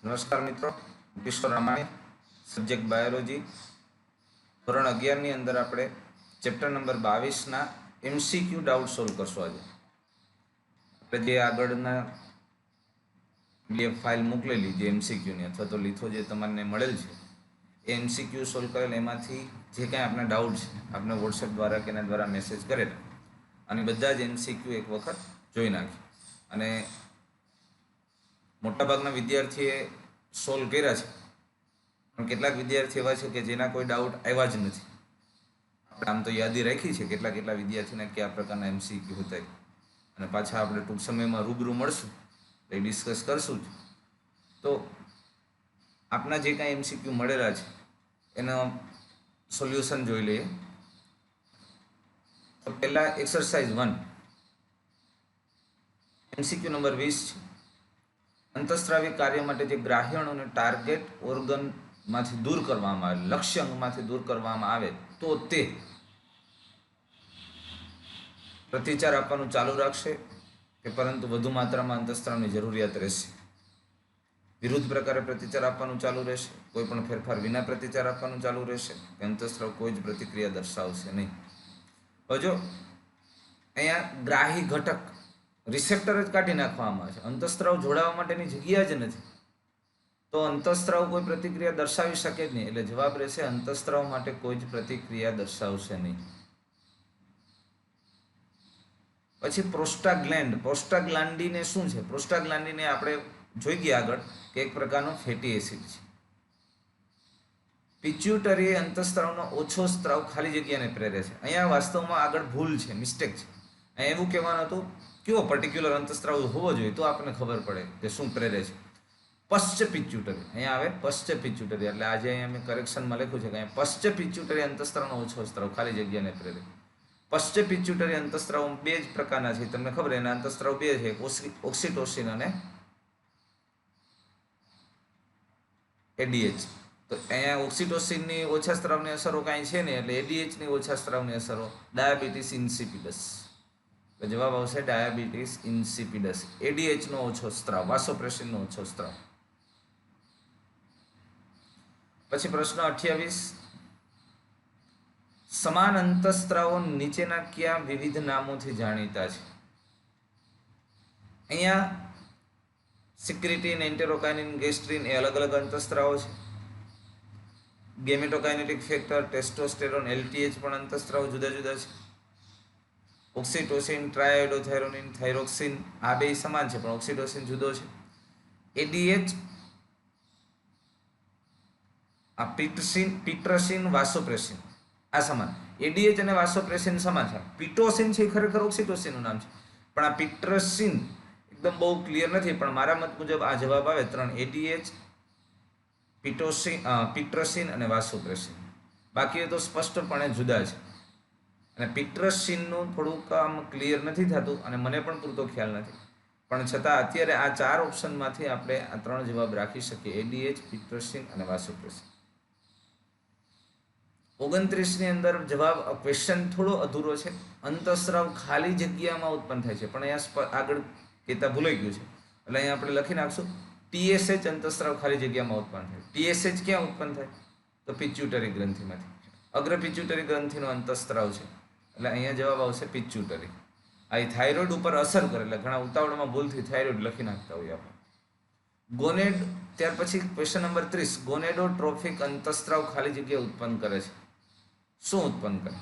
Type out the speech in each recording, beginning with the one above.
નમસ્કાર મિત્રો, કિશોર Ramani, subject biology, ધોરણ 11 ની અંદર આપણે ચેપ્ટર નંબર 22ના MCQ ડાઉટ સોલ્વ કરશું. આજે આપણે જે આગળના PDF ફાઇલ મોકલેલી જે MCQ ની અથવા તો લીથો જે તમને મળેલ છે એ MCQ સોલ્વ કરેલ એમાંથી જે કાંઈ આપણે ડાઉટ છે આપણે વોટ્સએપ દ્વારા કે એના દ્વારા મેસેજ કરેલા અને બધા જ MCQ એક વખત જોઈ નાખી અને મોટાભાગના વિદ્યાર્થીએ સોલ્વ કર્યા છે, પણ કેટલાક વિદ્યાર્થી એવા છે કે જેના કોઈ ડાઉટ આવ્યા જ નથી. આપણે આમ તો યાદી રાખી છે કેટલા વિદ્યાર્થીને કયા પ્રકારના MCQ હતા અને પાછા આપણે ટૂંક સમયમાં રૂબરૂ મળશું એ ડિસ્કસ કરશું જ. તો આપના જે કાંઈ MCQ મળેલા છે એનો સોલ્યુશન જોઈ લઈએ. તો પહેલાં એક્સરસાઇઝ 1 MCQ નંબર 20 છે. અંતઃસ્ત્રાવી કાર્ય માટે જે ગ્રાહ્યણોને ટાર્ગેટ ઓર્ગનમાંથી દૂર કરવામાં આવે, લક્ષ્ય અંગમાંથી દૂર કરવામાં આવે તો તે પ્રતિચાર આપવાનું ચાલુ રાખશે કે પરંતુ વધુ માત્રામાં અંતઃસ્ત્રાવની જરૂરિયાત રહેશે. વિરુદ્ધ પ્રકારે પ્રતિચાર આપવાનું ચાલુ રહેશે, કોઈ પણ ફેરફાર વિના પ્રતિચાર આપવાનું ચાલુ રહેશે કે અંતઃસ્ત્રાવ કોઈ જ પ્રતિક્રિયા દર્શાવશે નહીં. હવે જો અહીંયા ગ્રાહી ઘટક રિસેપ્ટર જ કાઢી નાખવામાં આવે છે, અંતઃસ્ત્રાવ જોડાવા માટેની જગ્યા જ નથી, તો અંતઃસ્ત્રાવ કોઈ પ્રતિક્રિયા દર્શાવી શકે જ નહીં. એટલે જવાબ રહેશે અંતઃસ્ત્રાવ માટે કોઈ જ પ્રતિક્રિયા દર્શાવશે નહીં. પછી પ્રોસ્ટાગ્લાન્ડિન શું છે? પ્રોસ્ટાગ્લાન્ડિન આપણે જોઈ ગયા આગળ કે એક પ્રકારનો ફેટી એસિડ છે. પિચ્યુટરી અંતઃસ્ત્રાવનો ઓછો સ્ત્રાવ ખાલી જગ્યાને પ્રેરે છે. અહીંયા વાસ્તવમાં આગળ ભૂલ છે, મિસ્ટેક છે. અહીંયા એવું કહેવાનું હતું કયો પર્ટિક્યુલર અંતઃસ્ત્રાવ હોવો જોઈએ તો આપણને ખબર પડે કે શું પ્રેરે છે. પશ્ચ પિચ્યુટરી અહીંયા આવે, પશ્ચ પિચ્યુટરી એટલે આજે અહીંયા મેં કરેક્શનમાં લખ્યું છે કે અહીંયા પશ્ચ પિચ્યુટરી અંતઃસ્ત્રાવનો ઓછો સ્ત્રાવ ખાલી જગ્યાને પ્રેરે. પશ્ચ પિચ્યુટરી અંતઃસ્ત્રાવ બે જ પ્રકારના છે, તમને ખબર. એના અંતઃસ્ત્રાવ બે છે, ઓક્સિટોસિન અને ADH. તો અહીંયા ઓક્સિટોસિનની ઓછા સ્ત્રાવની અસરો કાંઈ છે નહીં, એટલે ADHની ઓછા સ્ત્રાવની અસરો ડાયાબિટીસ ઇન્સિપિડસ. તો જવાબ આવશે ડાયાબિટીસ ઇન્સિપિડસ. ADHનો ઓછો સ્ત્રાવ, વાસોપ્રેસિનનો ઓછો સ્ત્રાવ. પછી પ્રશ્ન 28, સમાન અંતઃસ્ત્રાવો નીચેના કયા વિવિધ નામોથી જાણીતા છે? અહીંયા સિક્રિટીન, એન્ટેરોકાઇનિન, ગેસ્ટ્રિન એ અલગ અલગ અંતઃસ્ત્રાવો છે. ગેમેટોકાઇનેટિક ફેક્ટર, ટેસ્ટોસ્ટેરોન, LTH પણ અંતઃસ્ત્રાવો જુદા જુદા છે. ઓક્સિટોસિન, ટ્રાયોડોથાયરોનિન, થાઇરોક્સિન આ બે સમાન છે પણ ઓક્સિટોસિન જુદો છે. ADH આ પિટ્રસિન, વાસોપ્રેસિન આ સમાન. ADH અને વાસોપ્રેસિન સમાન છે. પિટોસિન છે ખરેખર ઓક્સિટોસિનનું નામ છે, પણ આ પિટ્રસિન એકદમ બહુ ક્લિયર નથી, પણ મારા મત મુજબ આ જવાબ આવે 3: ADH, પિટ્રસિન અને વાસોપ્રેસિન. બાકી તો સ્પષ્ટપણે જુદા છે. અને પિટ્રસિનનું થોડુંક આમ ક્લિયર નથી થતું અને મને પણ પૂરતો ખ્યાલ નથી, પણ છતાં અત્યારે આ 4 ઓપ્શનમાંથી આપણે આ 3 જવાબ રાખી શકીએ: ADH, પિટ્રસિન અને વાસોપ્રેસિન. 29ની અંદર જવાબ ક્વેશ્ચન થોડો અધૂરો છે. અંતઃસ્ત્રાવ ખાલી જગ્યામાં ઉત્પન્ન થાય છે, પણ અહીંયા આગળ કહેતા ભૂલાઈ ગયું છે, એટલે અહીંયા આપણે લખી નાખશું TSH અંતઃસ્ત્રાવ ખાલી જગ્યામાં ઉત્પન્ન થાય. TSH ક્યાં ઉત્પન્ન થાય? તો પિચ્યુટરી ગ્રંથિમાંથી. અગ્ર પિચ્યુટરી ગ્રંથિનો અંતઃસ્ત્રાવ છે, એટલે અહીંયા જવાબ આવશે પિચ્યુટરી. આ થાઇરોઇડ ઉપર અસર કરે, એટલે ઘણા ઉતાવળમાં ભૂલથી થાઇરોઇડ લખી નાખતા હોઈએ આપણે. ગોનેડ. ત્યાર પછી ક્વેશ્ચન નંબર 30, ગોનેડોટ્રોફિક અંતઃસ્ત્રાવ ખાલી જગ્યા ઉત્પન્ન કરે છે. શું ઉત્પન્ન કરે?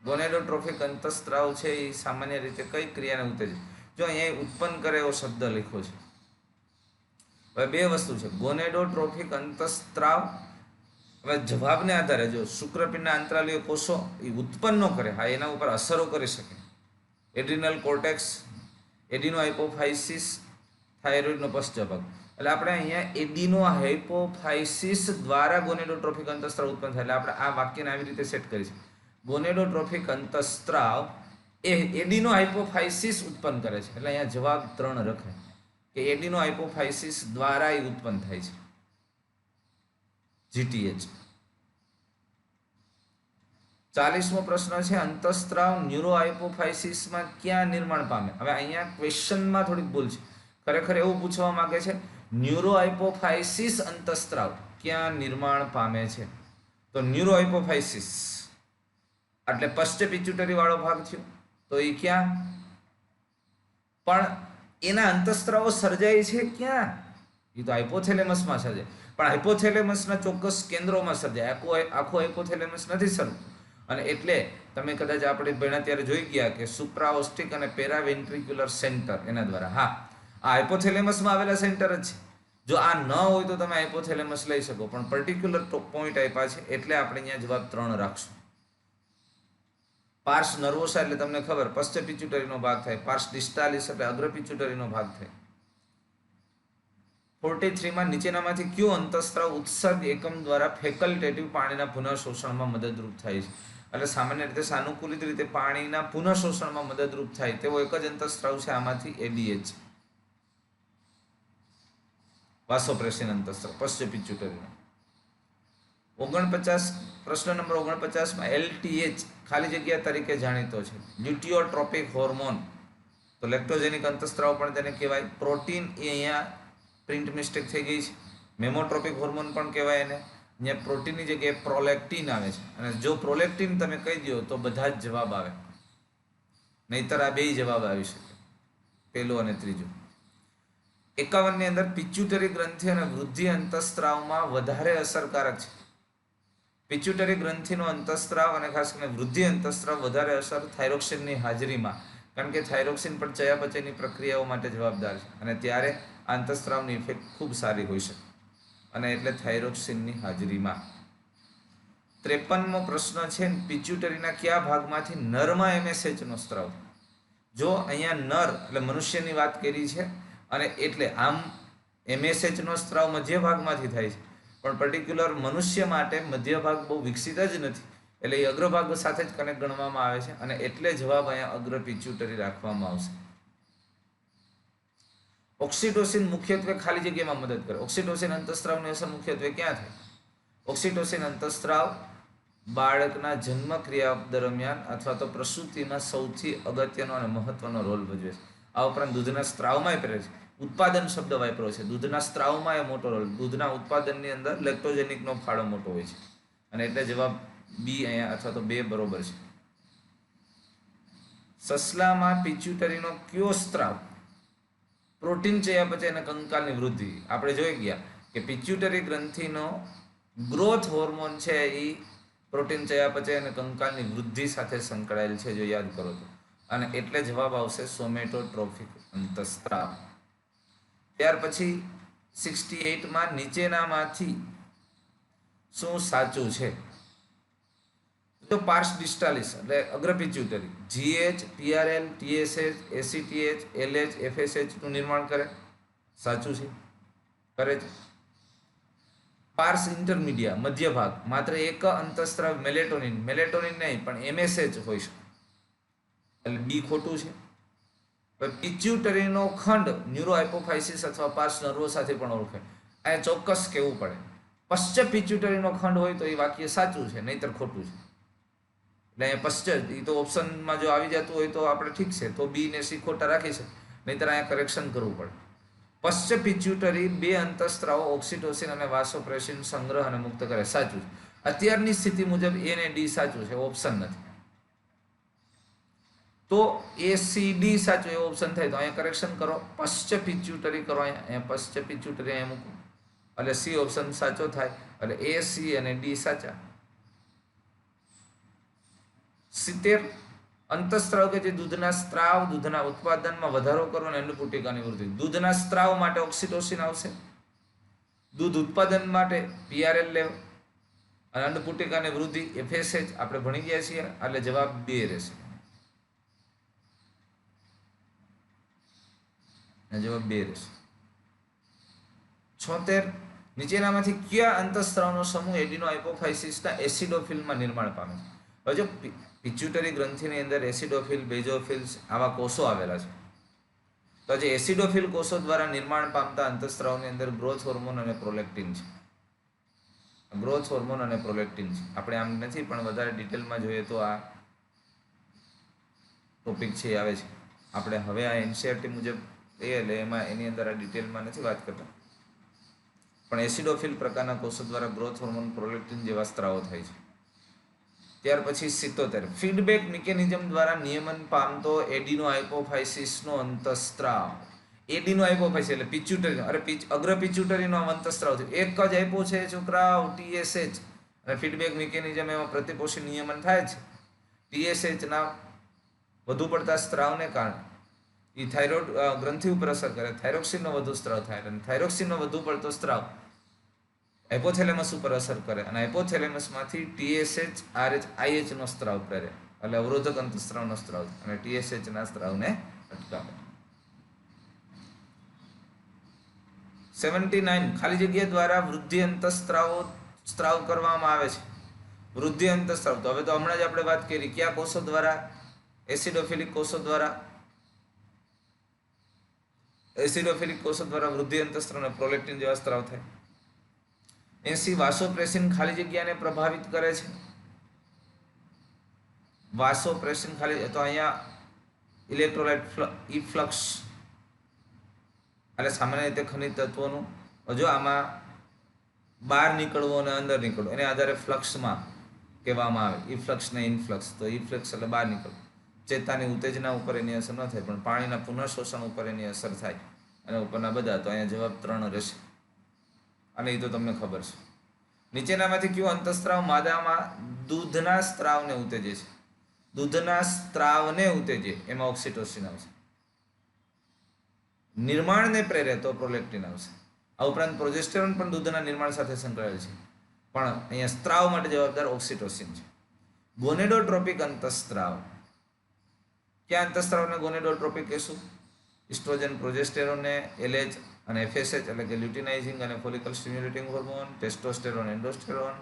ગોનેડોટ્રોફિક અંતઃસ્ત્રાવ છે એ સામાન્ય રીતે કઈ ક્રિયાને ઉત્તેજે? જો અહીંયા ઉત્પન્ન કરે એવો શબ્દ લખ્યો છે. હવે બે વસ્તુ છે, ગોનેડોટ્રોફિક અંતઃસ્ત્રાવ. હવે જવાબને આધારે જો શુક્રપિંડના અંતરાલીય કોષો એ ઉત્પન્ન ન કરે, હા એના ઉપર અસરો કરી શકે. એડ્રિનલ કોર્ટેક્સ, એડિનો હાઇપોફાઇસિસ, થાઇરોઇડનો પશ્ચ ભાગ. એટલે આપણે અહીંયા એડિનો હાઇપોફાઇસિસ દ્વારા ગોનેડોટ્રોફિક અંતઃસ્ત્રાવ ઉત્પન્ન થાય. એટલે આપણે આ વાક્યને આવી રીતે સેટ કરી છે: ગોનેડોટ્રોફિક અંતઃસ્ત્રાવ એ એડિનો હાઇપોફાઇસિસ ઉત્પન્ન કરે છે. એટલે અહીંયા જવાબ 3 રખાય કે એડિનો હાઇપોફાઇસિસ દ્વારા એ ઉત્પન્ન થાય છે, GTH. 40મો પ્રશ્ન છે, અંતઃસ્ત્રાવ ન્યુરોહાઇપોફાઇસિસમાં ક્યાં નિર્માણ પામે? હવે અહીંયા ક્વેશ્ચનમાં થોડીક ભૂલ છે. ખરેખર એવું પૂછવા માંગે છે ન્યુરોહાઇપોફાઇસિસ અંતઃસ્ત્રાવ ક્યાં નિર્માણ પામે છે? તો ન્યુરોહાઇપોફાઇસિસ એટલે પશ્ચ પિચ્યુટરી વાળો ભાગ થયો. તો એ ક્યાં? પણ એના અંતઃસ્ત્રાવો સર્જાય છે ક્યાં? એ તો હાઇપોથેલેમસમાં સર્જાય, પણ હાઇપોથેલેમસના ચોક્કસ કેન્દ્રોમાં સર્જાય. આખું હાઇપોથેલેમસ નથી સરખું. અને એટલે તમે કદાચ આપણે ભણ્યા ત્યારે જોઈ ગયા કે સુપ્રાઓસ્ટિક અને પેરાવેન્ટ્રિક્યુલર સેન્ટર એના દ્વારા. હા, આ હાઇપોથેલેમસમાં આવેલા સેન્ટર જ છે. જો આ ન હોય તો તમે હાઇપોથેલેમસ લઈ શકો, પણ પર્ટિક્યુલર પોઈન્ટ આપ્યા છે એટલે આપણે અહીંયા જવાબ 3 રાખશું. પાર્સ નર્વોસા એટલે તમને ખબર પશ્ચ પિચ્યુટરીનો ભાગ થાય. પાર્સ ડિસ્ટાલિસ એટલે અગ્ર પિચ્યુટરીનો ભાગ થાય. 43 માં નીચેનામાંથી કયો અંતઃસ્ત્રાવ ઉત્સર્ગ એકમ દ્વારા ફેકલ્ટેટિવ પાણીના પુનઃશોષણમાં મદદરૂપ થાય છે? એટલે સામાન્ય રીતે સાનુકૂલિત રીતે પાણીના પુનઃશોષણમાં મદદરૂપ થાય તેવો એક જ અંતઃસ્ત્રાવ છે આમાંથી એડીએચ, વાસોપ્રેસિન અંતઃસ્ત્રાવ પશ્ચ પિચ્યુટરીનો. 49 પ્રશ્ન નંબર 49 માં એલટીએચ ખાલી જગ્યા તરીકે જાણીતો છે. લ્યુટિયોટ્રોપિક હોર્મોન. તો લેક્ટોજેનિક અંતઃસ્ત્રાવ પણ તેને કહેવાય. પ્રોટીન એ અહીંયા પ્રિન્ટ મિસ્ટેક થઈ ગઈ છે. મેમોટ્રોપિક હોર્મોન પણ કહેવાય એને. અહીંયા પ્રોટીનની જગ્યાએ પ્રોલેક્ટિન આવે છે, અને જો પ્રોલેક્ટિન તમે કહી દો તો બધા જ જવાબ આવે, નહીતર આ બે જવાબ આવી શકે, પહેલો અને ત્રીજો. 51 ની અંદર પિચ્યુટરી ગ્રંથિ અને વૃદ્ધિ અંતઃસ્ત્રાવમાં વધારે અસરકારક છે. પિચ્યુટરી ગ્રંથિનો અંતઃસ્ત્રાવ અને ખાસ કરીને વૃદ્ધિ અંતઃસ્ત્રાવ વધારે અસર થાઇરોક્સિનની હાજરીમાં, કારણ કે થાઇરોક્સિન પણ ચયાપચયની પ્રક્રિયાઓ માટે જવાબદાર છે, અને ત્યારે આ અંતઃસ્ત્રાવની ઇફેક્ટ ખૂબ સારી હોઈ શકે, અને એટલે થાઇરોક્સિનની હાજરીમાં. 53મો પ્રશ્ન છે, પિચ્યુટરીના કયા ભાગમાંથી નરમાં એમએસએચનો સ્ત્રાવ? જો અહીંયા નર એટલે મનુષ્યની વાત કરી છે, અને એટલે આમ એમએસએચનો સ્ત્રાવ મધ્ય ભાગમાંથી થાય છે, પણ પર્ટિક્યુલર મનુષ્ય માટે મધ્ય ભાગ બહુ વિકસિત જ નથી, એટલે એ અગ્રભાગ સાથે જ કનેક્ટ ગણવામાં આવે છે, અને એટલે જવાબ અહીંયા અગ્ર પિચ્યુટરી રાખવામાં આવશે. ઓક્સિટોસિન મુખ્યત્વે ખાલી જગ્યામાં મદદ કરે. ઓક્સિટોસિન અંતઃસ્ત્રાવની અસર મુખ્યત્વે ક્યાં થાય? ઓક્સિટોસિન અંતઃસ્ત્રાવ બાળકના જન્મ ક્રિયા દરમિયાન અથવા તો પ્રસૂતિમાં સૌથી અગત્યનો અને મહત્વનો રોલ ભજવે છે. આ ઉપરાંત દૂધના સ્ત્રાવમાં પ્રેરે છે. ઉત્પાદન શબ્દ વાપર્યો છે. દૂધના સ્ત્રાવમાં એ મોટો રોલ, દૂધના ઉત્પાદનની અંદર લેક્ટોજેનિકનો ફાળો મોટો હોય છે, અને એટલે જવાબ બી અહીંયા અથવા તો 2 બરોબર છે. સસલામાં પિચ્યુટરીનો કયો સ્ત્રાવ પ્રોટીન ચયાપચય અને કંકાલની વૃદ્ધિ? આપણે જોઈ ગયા કે પિચ્યુટરી ગ્રંથિનો ગ્રોથ હોર્મોન છે એ પ્રોટીન ચયાપચય અને કંકાલની વૃદ્ધિ સાથે સંકળાયેલ છે, જો યાદ કરો તો, અને એટલે જવાબ આવશે સોમેટોટ્રોફિક અંતઃસ્ત્રાવ. ત્યાર પછી 68 માં નીચેનામાંથી શું સાચું છે? તો પાર્સ ડિસ્ટાલિસ એટલે અગ્ર pituitary GH, PRL, TSH, ACTH, LH, FSH નું નિર્માણ કરે. સાચું છે, કરે છે. પાર્સ ઇન્ટરમીડિયા મધ્ય ભાગ માત્ર એક અંતઃસ્ત્રાવ મેલેટોનિન નહીં પણ એમએસએચ હોય છે, એટલે બી ખોટું છે. પિચ્યુટરીનો ખંડ ન્યુરોહાઇપોફાઇસિસ અથવા પાર્સ નર્વો સાથે પણ ઓળખાય. આ ચોક્કસ કહેવું પડે. પશ્ચ પિચ્યુટરીનો ખંડ હોય તો એ વાક્ય સાચું છે, નહીતર ખોટું છે. એટલે પશ્ચ એ તો ઓપ્શનમાં જો આવી જતું હોય તો આપણે ઠીક છે, તો બી ને સી ખોટા રાખી છે, નહીતર અહીંયા કરેક્શન કરવું પડે. પશ્ચ પિચ્યુટરી 2 અંતઃસ્ત્રાવો ઓક્સિટોસિન અને વાસોપ્રેસિન સંગ્રહ અને મુક્ત કરે. સાચું. અત્યારની સ્થિતિ મુજબ એ ને ડી સાચું છે, ઓપ્શન નથી. તો એ સી ડી સાચું એવો ઓપ્શન થાય તો અહીંયા કરેક્શન કરો, પશ્ચ પિચ્યુટરી કરો, અહીંયા પશ્ચ પિચ્યુટરી અહીંયા મૂકો, એટલે સી ઓપ્શન સાચો થાય, એટલે એ, સી અને ડી સાચા. 70 અંતઃસ્ત્રાવ કે જે દૂધના સ્ત્રાવ, દૂધના ઉત્પાદનમાં વધારો કરો અને અંડપુટિકાની વૃદ્ધિ. દૂધના સ્ત્રાવ માટે ઓક્સિટોસિન આવશે, દૂધ ઉત્પાદન માટે પીઆરએલ લેવ, અને અંડપુટિકાની વૃદ્ધિ એફએસએચ આપણે ભણી ગયા છીએ, એટલે જવાબ 2 રહેશે. જવાબ 2 રહેશે. 76 નીચેનામાંથી કયા અંતઃસ્ત્રાવનો સમૂહ એડિનોહાઇપોફાઇસિસના એસિડોફિલમાં નિર્માણ પામે છે? હવે જો પિચ્યુટરી ગ્રંથિની અંદર એસિડોફિલ, બેઝોફિલ્સ આવા કોષો આવેલા છે. તો જે એસિડોફિલ કોષો દ્વારા નિર્માણ પામતા અંતઃસ્ત્રાવની અંદર ગ્રોથ હોર્મોન અને પ્રોલેક્ટિન છે. ગ્રોથ હોર્મોન અને પ્રોલેક્ટિન છે. આપણે આમ નથી, પણ વધારે ડિટેલમાં જોઈએ તો આ ટોપિક છે આવે છે. આપણે હવે આ એનસીઆરટી મુજબ એટલે એમાં એની અંદર આ ડિટેલમાં નથી વાત કરતા, પણ એસિડોફિલ પ્રકારના કોષો દ્વારા ગ્રોથ હોર્મોન પ્રોલેક્ટિન જેવા સ્ત્રાવો થાય છે. ત્યાર પછી 77 ફીડબેક મિકેનિઝમ દ્વારા નિયમન પામતો એડિનો હાઇપોફાઇસિસનો અંતઃસ્ત્રાવ. એડિનો હાઇપોફાઇસિસ એટલે પિચ્યુટરી અગ્ર પિચ્યુટરીનો અંતઃસ્ત્રાવ છે. એક જ આપ્યો છે છોકરાઓ TSH અને ફીડબેક મિકેનિઝમ એમાં પ્રતિપોષી નિયમન થાય છે. TSH ના વધુ પડતા સ્ત્રાવને કારણે એ થાઇરોઇડ ગ્રંથિ ઉપર અસર કરે, થાઇરોક્સિનનો વધુ સ્ત્રાવ થાય અને થાઇરોક્સિનનો વધુ પડતો સ્ત્રાવ હાઇપોથેલેમસ ઉપર અસર કરે અને હાઇપોથેલેમસમાંથી TSH RH IH નો સ્ત્રાવ પ્રેરે એટલે અવરોધક અંતઃસ્ત્રાવનો સ્ત્રાવ અને TSH ના સ્ત્રાવને અટકાવે. 79 ખાલી જગ્યા દ્વારા વૃદ્ધિ સ્ત્રાવ કરવામાં આવે છે. વૃદ્ધિ અંતઃસ્ત્રાવ તો હવે તો હમણાં જ આપણે વાત કરી કયા કોષો દ્વારા? એસિડોફિલિક કોષો દ્વારા. એસિડોફિલિક કોષો દ્વારા વૃદ્ધિ અંતઃસ્ત્રાવ અને પ્રોલેક્ટિન જેવા સ્ત્રાવ થાય. 80 વાસોપ્રેસિન ખાલી જગ્યાને પ્રભાવિત કરે છે. વાસોપ્રેસિન ખાલી તો અહીંયા ઇલેક્ટ્રોલાઇટ ઇફ્લક્સ એટલે સામાન્ય રીતે ખનિજ તત્વોનું જો આમાં બહાર નીકળવું અને અંદર નીકળવું એને આધારે ફ્લક્સમાં કહેવામાં આવે. ઇફ્લક્સ ને ઇનફ્લક્સ. તો ઇફ્લક્સ એટલે બહાર નીકળવું. ચેતાની ઉત્તેજના ઉપર એની અસર ન થાય પણ પાણીના પુનઃશોષણ ઉપર એની અસર થાય અને ઉપરના બધા. તો અહીંયા જવાબ 3 રહેશે અને એ તો તમને ખબર છે. નીચેનામાંથી કયું અંતઃસ્ત્રાવ માદામાં દૂધના સ્ત્રાવને ઉત્તેજે છે? દૂધના સ્ત્રાવને ઉત્તેજે એમાં ઓક્સિટોસિન આવશે. નિર્માણને પ્રેરે તો પ્રોલેક્ટિન આવશે. આ ઉપરાંત પ્રોજેસ્ટેરોન પણ દૂધના નિર્માણ સાથે સંકળાયેલ છે પણ અહીંયા સ્ત્રાવ માટે જવાબદાર ઓક્સિટોસિન છે. ગોનેડોટ્રોપિક અંતઃસ્ત્રાવ. ક્યાં અંતઃસ્ત્રાવને ગોનેડોટ્રોપિક કહેશું? ઇસ્ટ્રોજન, પ્રોજેસ્ટેરોનને LH અને FSH એટલે કે લ્યુટિનાઇઝિંગ અને follicle stimulating hormone, testosterone, androsterone,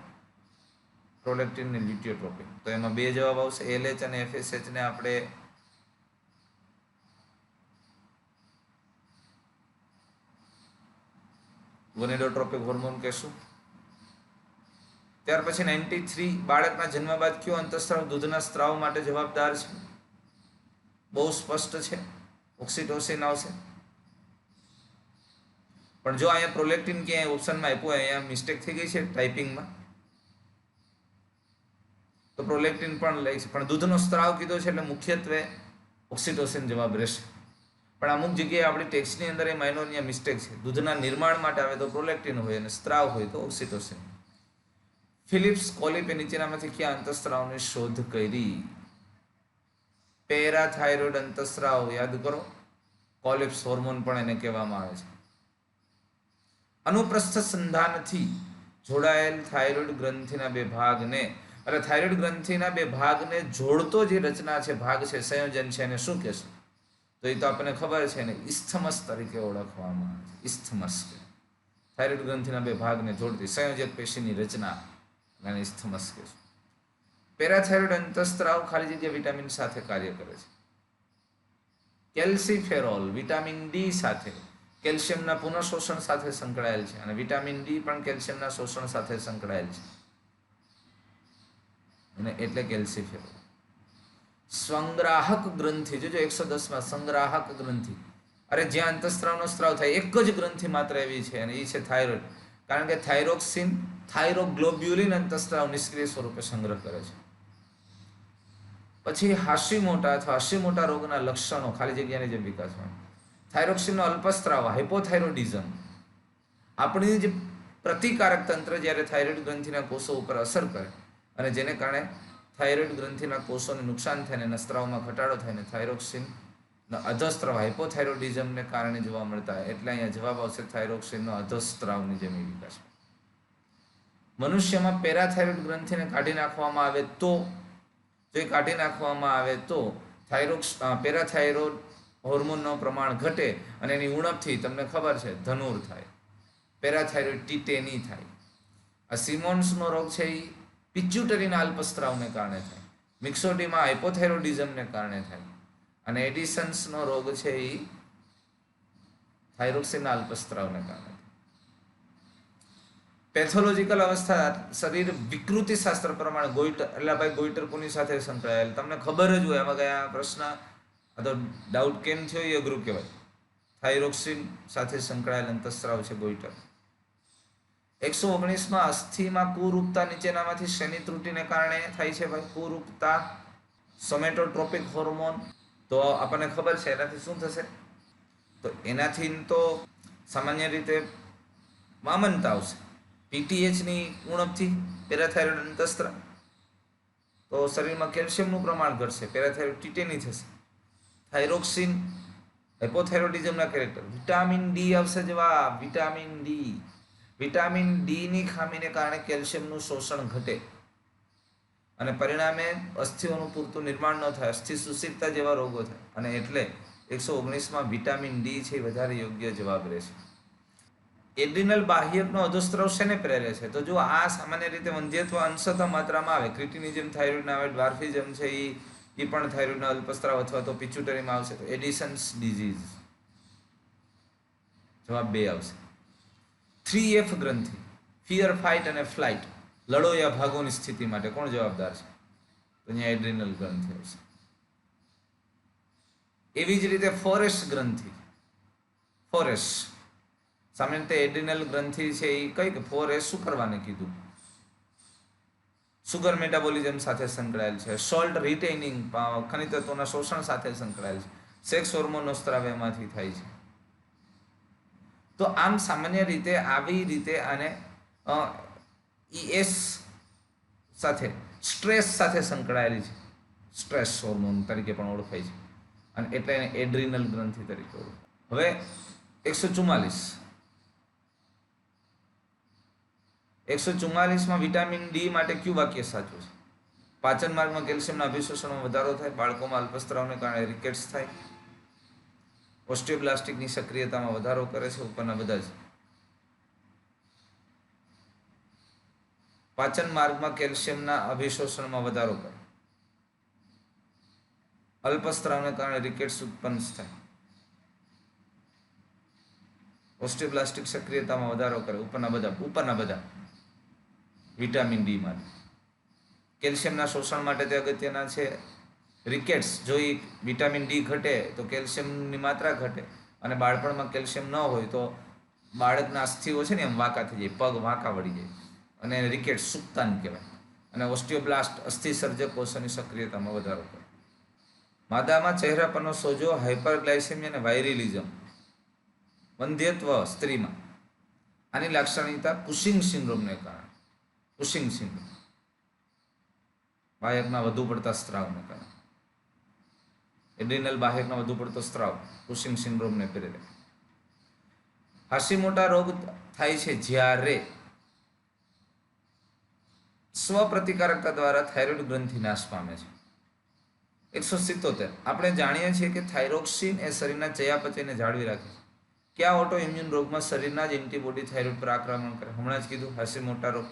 prolactin ને લ્યુટિયોટ્રોપિક. તો એમાં 2 જવાબ આવશે. LH અને FSH ને આપણે ગોનેડોટ્રોપિક હોર્મોન કહેશું. ત્યાર પછી 93 બાળકના જન્મ બાદ કયો અંતઃસ્ત્રાવ દૂધના સ્ત્રાવ માટે જવાબદાર છે? બહુ સ્પષ્ટ છે, ઓક્સિટોસિન આવશે. પણ જો અહીંયા પ્રોલેક્ટિન ક્યાંય ઓપ્શનમાં આપ્યું અહીંયા મિસ્ટેક થઈ ગઈ છે ટાઈપિંગમાં તો પ્રોલેક્ટિન પણ લઈ છે પણ દૂધનો સ્ત્રાવ કીધો છે એટલે મુખ્યત્વે ઓક્સિટોસિન જવાબ રહેશે. પણ અમુક જગ્યાએ આપણી ટેક્સ્ટની અંદર એ માઇનોર મિસ્ટેક છે. દૂધના નિર્માણ માટે આવે તો પ્રોલેક્ટિન હોય અને સ્ત્રાવ હોય તો ઓક્સિટોસિન. ફિલિપ્સ કોલિપે નીચેનામાંથી કયા અંતઃસ્ત્રાવની શોધ કરી? પેરાથાઇરોઇડ અંતઃસ્ત્રાવ યાદ કરો. કોલિપ્સ હોર્મોન પણ એને કહેવામાં આવે છે. અનુપ્રસ્થ સંધાનથી જોડાયેલ થાઇરોઇડ ગ્રંથિના 2 ભાગને એટલે થાઇરોઇડ ગ્રંથિના 2 ભાગને જોડતો જે રચના છે, ભાગ છે, સંયોજન છે એને શું કહેશું? તો એ તો આપણને ખબર છે ને, ઇસ્થમસ તરીકે ઓળખવામાં આવે છે. ઇસ્થમસ થાઇરોઇડ ગ્રંથિના 2 ભાગને જોડતી સંયોજક પેશીની રચના અને ઇસ્થમસ કહેશું. પેરાથાઇરોઇડ અંતઃસ્ત્રાવ ખાલી જગ્યા વિટામિન સાથે કાર્ય કરે છે. કેલ્સીફેરોલ વિટામિન ડી સાથે કેલ્શિયમના પુનઃશોષણ સાથે સંકળાયેલ છે અને વિટામિન ડી પણ કેલ્શિયમના શોષણ સાથે સંકળાયેલ છે અને એટલે કેલ્સીફેરોલ. સંગ્રાહક ગ્રંથિ જોજો 110 સંગ્રાહક ગ્રંથિ. અરે જ્યાં અંતઃસ્ત્રાવનો સ્ત્રાવ થાય એક જ ગ્રંથિ માત્ર એવી છે અને એ છે થાઇરોઇડ. કારણ કે થાઇરોક્સિન થાઇરોગ્લોબ્યુલિન અંતઃસ્ત્રાવ નિષ્ક્રિય સ્વરૂપે સંગ્રહ કરે છે. પછી હાશીમોટા અથવા હાશીમોટા રોગના લક્ષણો ખાલી જગ્યાની જેમ વિકાસમાં થાઇરોક્સિનનો અલ્પસ્ત્રાવ હાઇપોથાઇરોડિઝમ. આપણી જે પ્રતિકારક તંત્ર જ્યારે થાઇરોઇડ ગ્રંથિના કોષો ઉપર અસર કરે અને જેને કારણે થાઇરોઇડ ગ્રંથિના કોષોને નુકસાન થાય અને સ્ત્રાવમાં ઘટાડો થાય ને થાઇરોક્સિનનો અધસ્ત્રાવ હાઇપોથાઇરોડિઝમને કારણે જોવા મળતા એટલે અહીંયા જવાબ આવશે થાઇરોક્સિનનો અધસ્ત્રાવની જેમ વિકાસ. મનુષ્યમાં પેરાથાઇરોઇડ ગ્રંથિને કાઢી નાખવામાં આવે તો જો એ કાઢી નાખવામાં આવે તો પેરાથાઇરોઇડ હોર્મોનનું પ્રમાણ ઘટે અને એની ઉણપથી તમને ખબર છે ધનુર થાય, પેરાથાઇરોઇડ ટીટેની થાય. આ સિમોન્સનો રોગ છે એ પિચ્યુટરીના અલ્પસ્ત્રાવને કારણે થાય. મિક્સોડીમાં હાઇપોથાઇરોડિઝમને કારણે થાય અને એડિસન્સનો રોગ છે એ થાઇરોક્સિનના અલ્પસ્ત્રાવને કારણે થાય. પેથોલોજીકલ અવસ્થા શરીર વિકૃતિ શાસ્ત્ર પ્રમાણે ગોઈટર એટલે ભાઈ ગોઈટર કોની સાથે સંકળાયેલ તમને ખબર જ હોય. આમાં કયા પ્રશ્ન આ તો ડાઉટ કેમ થયો એ અઘરું કહેવાય. થાઇરોક્સિન સાથે સંકળાયેલ અંતઃસ્ત્રાવ છે ગોઈટર. 119 અસ્થિમાં કુરૂપતા નીચેનામાંથી શેની ત્રુટિને કારણે થાય છે ભાઈ? કુરૂપતા, સોમેટોટ્રોપિક હોર્મોન. તો આપણને ખબર છે એનાથી શું થશે? તો એનાથી તો સામાન્ય રીતે વામનતા આવશે. પીટીએચની ઉણપથી પેરાથાઇરોઇડ અંતસ્ત્રાવ, તો શરીરમાં કેલ્શિયમનું પ્રમાણ ઘટશે, પેરાથાઇરોઇડ ટીટેની થશે. થાઇરોક્સિન, હાઇપોથાઇરોઇડિઝમના કેરેક્ટર. વિટામિન ડી આવશે જવાબ, વિટામિન ડી. વિટામિન ડીની ખામીને કારણે કેલ્શિયમનું શોષણ ઘટે અને પરિણામે અસ્થિઓનું પૂરતું નિર્માણ ન થાય, અસ્થિ સુષિપ્તતા જેવા રોગો થાય. અને એટલે 119 વિટામિન ડી છે વધારે યોગ્ય જવાબ રહેશે. એડ્રિનલ બાહ્યકનો અધોસ્ત્રાવ શેને પ્રેરે છે? તો જો આ સામાન્ય રીતે વંધ્યત્વ અંશતઃ માત્રામાં આવે, ક્રિટિનિઝમ થાઇરોઇડના આવે, ડ્વાર્ફિઝમ છે એ પણ થાઇરોઇડના અલ્પસ્ત્રાવ અથવા તો પિચ્યુટરીમાં આવશે. તો એડિસન્સ ડિઝીઝ જવાબ 2 આવશે. 3F ગ્રંથિ, ફિયર, ફાઇટ અને ફ્લાઇટ, લડો યા ભાગોની સ્થિતિ માટે કોણ જવાબદાર છે? તો અહીંયા એડ્રિનલ ગ્રંથિ આવશે. એવી જ રીતે ફોરેસ ગ્રંથિ, ફોરેસ સામાન્ય રીતે એડ્રિનલ ગ્રંથિ છે એ કઈ કે ફોરેસ શું કરવાને કીધું? સુગર મેટાબોલિઝમ સાથે સંકળાયેલ છે, સોલ્ટ રિટેઇનિંગ, ખનિજ તત્વોના શોષણ સાથે સંકળાયેલ છે, સેક્સ હોર્મોનનો સ્ત્રાવ એમાંથી થાય છે. તો આમ સામાન્ય રીતે આવી રીતે આને ES સાથે, સ્ટ્રેસ સાથે સંકળાયેલી છે, સ્ટ્રેસ હોર્મોન તરીકે પણ ઓળખાય છે અને એટલે એને એડ્રિનલ ગ્રંથિ તરીકે ઓળખાય. હવે 144 વિટામિન ડી માટે કયું વાક્ય સાચું છે? પાચન માર્ગમાં કેલ્શિયમના અભિશોષણમાં વધારો થાય, બાળકોમાં અલ્પસ્ત્રાવને કારણે રિકેટ્સ થાય, ઓસ્ટિયોબ્લાસ્ટિકની સક્રિયતામાં વધારો કરે છે. ઉપરના બધા જ પાચન માર્ગમાં કેલ્શિયમના અભિશોષણમાં વધારો કરે, અલ્પસ્ત્રાવને કારણે રિકેટ્સ ઉત્પન્ન થાય, ઓસ્ટિયોબ્લાસ્ટિક સક્રિયતામાં વધારો કરે. ઉપરના બધા વિટામિન ડી માટે. કેલ્શિયમના શોષણ માટે તે અગત્યના છે. રિકેટ્સ, જો એ વિટામિન ડી ઘટે તો કેલ્શિયમની માત્રા ઘટે અને બાળપણમાં કેલ્શિયમ ન હોય તો બાળકના અસ્થિઓ છે ને એમ વાંકા થઈ જાય, પગ વાંકા વળી જાય અને એને રિકેટ્સ સુક્તાન કહેવાય. અને ઓસ્ટિયોબ્લાસ્ટ અસ્થિ સર્જક કોષોની સક્રિયતામાં વધારો કરે. માદામાં ચહેરા પરનો સોજો, હાઇપરગ્લાયસેમિયા અને વાયરિલિઝમ, વંધ્યત્વ સ્ત્રીમાં. આની લાક્ષણિકતા કુશિંગ સિન્ડ્રોમને કારણે. કુશિંગ સિન્ડ્રોમ બાહ્યકના વધુ પડતા સ્ત્રાવને કારણે. એડ્રિનલ બાહ્યકના વધુ પડતો સ્ત્રાવ કુશિંગ સિન્ડ્રોમને પ્રેરે. હાશીમોટો રોગ થાય છે જ્યારે સ્વપ્રતિકારકતા દ્વારા થાઇરોઇડ ગ્રંથિ નાશ પામે છે. 177 આપણે જાણીએ છીએ કે થાઇરોક્સિન એ શરીરના ચયાપચયને જાળવી રાખે છે. કયા ઓટો ઇમ્યુન રોગમાં શરીરના જ એન્ટીબોડી થાઇરોઇડ પર આક્રમણ કરે? હમણાં જ કીધું, હાશીમોટો રોગ.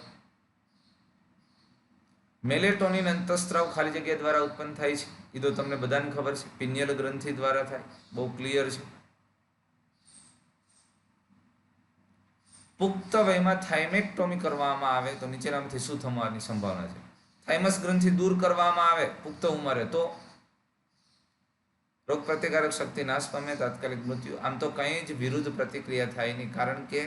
મેલેટોનિન અંતસ્ત્રાવ ખાલી જગ્યા દ્વારા ઉત્પન્ન થાય છે, એ તો તમને બધાને ખબર છે, પિનિયલ ગ્રંથિ દ્વારા થાય, બહુ ક્લિયર છે. પુખ્ત વયમાં થાઇમેક્ટોમી કરવામાં આવે તો નીચેનામાંથી શું થવાની સંભાવના છે? થાઇમસ ગ્રંથિ દૂર કરવામાં આવે પુખ્ત ઉંમરે તો રોગ પ્રતિકારક શક્તિ નાશ પામે, તાત્કાલિક મૃત્યુ. આમ તો કંઈ જ વિરુદ્ધ પ્રતિક્રિયા થાય નહીં, કારણ કે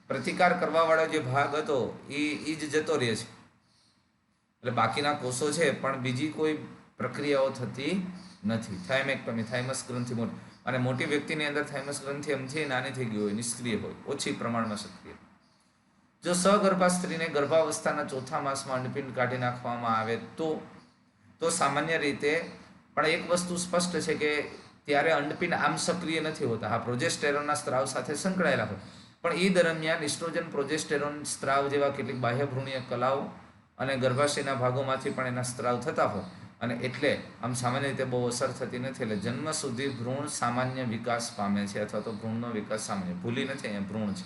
પ્રતિકાર કરવાવાળો જે ભાગ હતો એ જ જતો રહે છે, એટલે બાકીના કોષો છે પણ બીજી કોઈ પ્રક્રિયાઓ થતી નથી. થાઇમેક્ટોમી, થાઇમસ ગ્રંથિ મોટી, અને મોટી વ્યક્તિની અંદર થાઇમસ ગ્રંથિ એમથી નાની થઈ ગઈ હોય, નિષ્ક્રિય હોય, ઓછી પ્રમાણમાં સક્રિય. જો સગર્ભા સ્ત્રીને ગર્ભાવસ્થાના ચોથા માસમાં અંડપિંડ કાઢી નાખવામાં આવે તો સામાન્ય રીતે પણ એક વસ્તુ સ્પષ્ટ છે કે ત્યારે અંડપિંડ આમ સક્રિય નથી હોતા. આ પ્રોજેસ્ટેરોનના સ્ત્રાવ સાથે સંકળાયેલા હોય, પણ એ દરમિયાન ઇસ્ટ્રોજન, પ્રોજેસ્ટેરોન સ્ત્રાવ જેવા કેટલીક બાહ્ય ભ્રૂણીય કલાઓ અને ગર્ભાશયના ભાગોમાંથી પણ એના સ્ત્રાવ થતા હોય અને એટલે આમ સામાન્ય રીતે બહુ અસર થતી નથી. એટલે જન્મ સુધી ભ્રૂણ સામાન્ય વિકાસ પામે છે, અથવા તો ભ્રૂણનો વિકાસ સામાન્ય, ભૂલી નથી, અહીંયા ભ્રૂણ છે.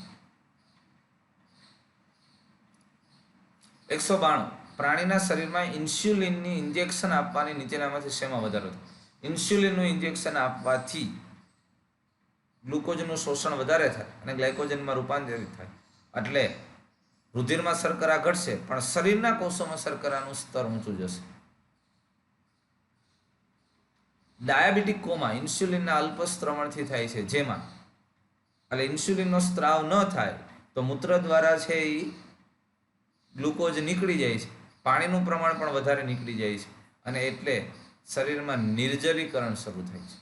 192 પ્રાણીના શરીરમાં ઇન્સ્યુલિનની ઇન્જેક્શન આપવાની નીચેનામાંથી શેમાં વધારો થાય? ઇન્સ્યુલિનનું ઇન્જેક્શન આપવાથી ગ્લુકોઝનું શોષણ વધારે થાય અને ગ્લાયકોજનમાં રૂપાંતરિત થાય, એટલે રુધિરમાં શર્કરા ઘટશે પણ શરીરના કોષોમાં શર્કરાનું સ્તર ઊંચું જશે. ડાયાબિટીક કોમા ઇન્સ્યુલિનના અલ્પસ્ત્રવણથી થાય છે, જેમાં એટલે ઇન્સ્યુલિનનો સ્ત્રાવ ન થાય તો તો મૂત્ર દ્વારા છે એ ગ્લુકોઝ નીકળી જાય છે, પાણીનું પ્રમાણ પણ વધારે નીકળી જાય છે અને એટલે શરીરમાં નિર્જલીકરણ શરૂ થાય છે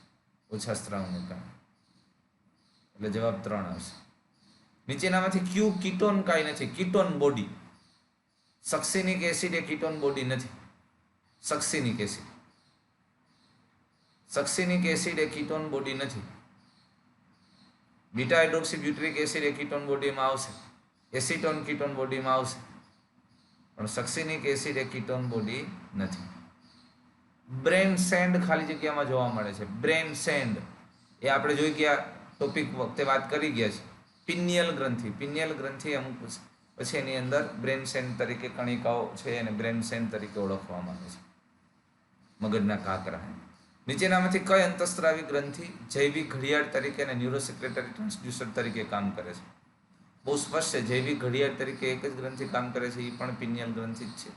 ઓછા સ્ત્રાવને કારણે. એટલે જવાબ 3 આવશે. નીચેનામાંથી ક્યુ કીટોન કાંઈ નથી? Ketone body. સક્સિનિક એસિડ એ કીટોન બોડી નથી. સક્સિનિક એસિડ એ કીટોન બોડી નથી. બીટા હાઇડ્રોક્સી બ્યુટ્રિક એસિડ એ કીટોન બોડીમાં આવશે, એસિટોન કીટોન બોડીમાં આવશે, પણ સક્સિનિક એસિડ એ કીટોન બોડી નથી. બ્રેન સેન્ડ ખાલી જગ્યામાં જોવા મળે છે. બ્રેન સેન્ડ એ આપણે જોઈ ગયા, ટોપિક વખતે વાત કરી ગયા છે. પિનિયલ ગ્રંથિ અમુક પછી એની અંદર બ્રેન સેન્ડ તરીકે કણિકાઓ છે અને બ્રેન સેન્ડ તરીકે ઓળખવામાં આવે છે, મગજના કાંકરા. નીચેનામાંથી કઈ અંતઃસ્ત્રાવી ગ્રંથિ જૈવિક ઘડિયાળ તરીકે અને ન્યુરોસેક્રેટરી ટ્રાન્સડ્યુસર તરીકે કામ કરે છે? બહુ સ્પષ્ટ છે, જૈવિક ઘડિયાળ તરીકે એક જ ગ્રંથિ કામ કરે છે, એ પણ પિનિયલ ગ્રંથિ જ છે.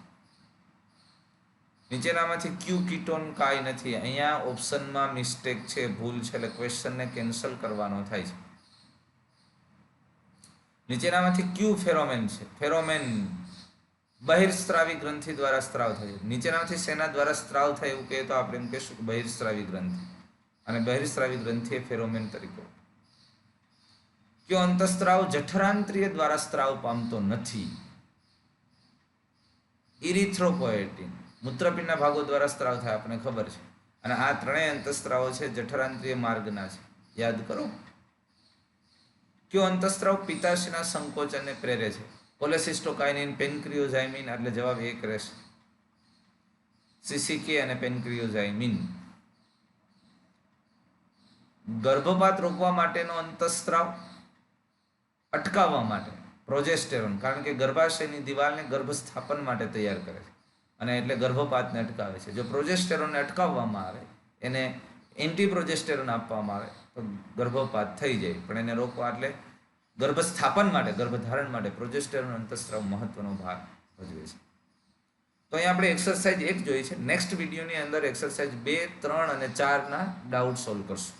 નીચેનામાંથી ક્યુ કીટોન કાંઈ નથી? અહીંયા ઓપ્શનમાં મિસ્ટેક છે, ભૂલ છે, એટલે ક્વેશ્ચનને કેન્સલ કરવાનો થાય છે. નીચેનામાંથી ક્યુ ફેરોમેન છે? ફેરોમેન બહિર્સ્ત્રાવી ગ્રંથિ દ્વારા સ્ત્રાવ થાય છે. નીચેનામાંથી શેના દ્વારા સ્ત્રાવ થાય એવું કહે તો આપણે એમ કહીશું કે બહિર્સ્ત્રાવી ગ્રંથિ, અને બહિર્સ્ત્રાવી ગ્રંથિ એ ફેરોમેન તરીકે. કયો અંતઃસ્ત્રાવ જઠરાંત્રિય દ્વારા સ્ત્રાવ પામતો નથી? ઇરિથ્રોપોએટિન. મૂત્રપિંડના ભાગો દ્વારા સ્ત્રાવ થાય, આપણને ખબર છે. અને આ ત્રણેય અંતઃસ્ત્રાવો છે જઠરાંત્રિય માર્ગના છે, યાદ કરો. કયો અંતઃસ્ત્રાવ પિત્તાશયના સંકોચનને પ્રેરે છે? કોલેસિસ્ટોકાઇનિન, પેનક્રિયોઝાઇમિન, એટલે જવાબ 1 રહેશે. CCK અને પેનક્રિયોઝાઇમિન. ગર્ભપાત રોકવા માટેનો અંતઃસ્ત્રાવ અટકાવવા માટે પ્રોજેસ્ટેરોન, કારણ કે ગર્ભાશયની દિવાલને ગર્ભસ્થાપન માટે તૈયાર કરે છે અને એટલે ગર્ભપાતને અટકાવે છે. જો પ્રોજેસ્ટેરોનને અટકાવવામાં આવે, એને એન્ટીપ્રોજેસ્ટેરોન આપવામાં આવે તો ગર્ભપાત થઈ જાય, પણ એને રોકવા એટલે ગર્ભસ્થાપન માટે, ગર્ભધારણ માટે પ્રોજેસ્ટેરોન અંતઃસ્ત્રાવ મહત્વનો ભાગ ભજવે છે. તો અહીંયા આપણે એક્સરસાઇઝ 1 જોઈ છે. નેક્સ્ટ વિડીયોની અંદર એક્સરસાઇઝ 2, 3 અને 4ના ડાઉટ સોલ્વ કરશું.